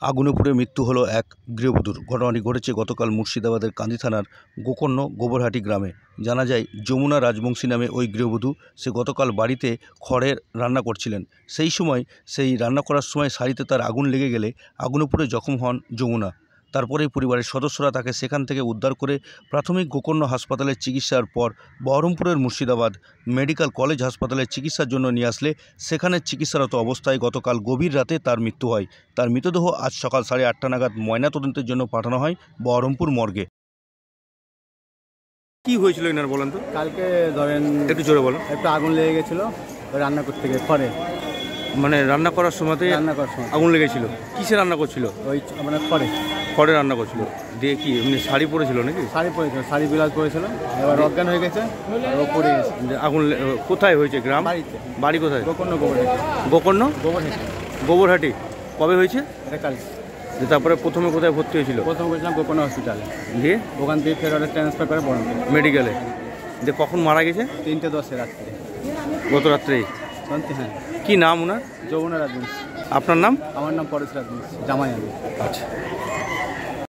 আগুনে পুড়ে মৃত্যু হলো এক গৃহবধূর। ঘটনাটি ঘটেছে গতকাল মুর্শিদাবাদের কান্দি থানার গোকর্ণ গোবরহাটি গ্রামে। জানা যায়, যমুনা রাজবংশী নামে ওই গৃহবধূ সে গতকাল বাড়িতে খড়ের রান্না করছিলেন। সেই রান্না করার সময় শাড়িতে তার আগুন লেগে গেলে আগুনে পুড়ে জখম হন যমুনা। তারপরেই পরিবারের সদস্যরা তাকে সেখান থেকে উদ্ধার করে প্রাথমিক গোকর্ণ হাসপাতালে চিকিৎসার পর বহরমপুরের মুর্শিদাবাদ মেডিকেল কলেজ হাসপাতালে চিকিৎসার জন্য নিয়ে আসলে সেখানে চিকিৎসারত অবস্থায় গতকাল গভীর রাতে তার মৃত্যু হয়। তার মৃতদেহ আজ সকাল 8:30 নাগাদ ময়নাতদন্তের জন্য পাঠানো হয় বহরমপুর মর্গে। কি হয়েছিল এনার বলেন তো? কালকে ধরেন একটু জোরে বলেন। একটু আগুন লেগে গেছিলো রান্না করতে গিয়ে খড়ে, মানে রান্না করার সময় আগুন লেগেছিল? কিসে রান্না করছিল? ওই মানে খড়ে রান্না করছিল। দিয়ে কি এমনি শাড়ি পরেছিল নাকি? শাড়ি পরেছিল, শাড়ি বিলাস পরেছিল, এবার অজ্ঞান হয়ে গেছে, ও পড়ে গেছে। আগুন কোথায় হয়েছে? গ্রাম? বাড়ি কোথায়? গোকর্ণ গোবরহাটি। কবে হয়েছে? এটা কালকে। তারপরে প্রথমে কোথায় ভর্তি হয়েছিল? প্রথমে গেছিলাম গোকর্ণ হসপিটালে, দিয়ে ওখান থেকে ফের ওটা ট্রান্সফার করে বহরমপুর মেডিকেলে। যে কখন মারা গেছে? 3:10 রাত্রে। গত রাত্রেই? হ্যাঁ। কি নাম ওনার? যমুনা রাজবংশী। আপনার নাম? আমার নাম পরেশ রাজবংশী, জামাই আমি। আচ্ছা।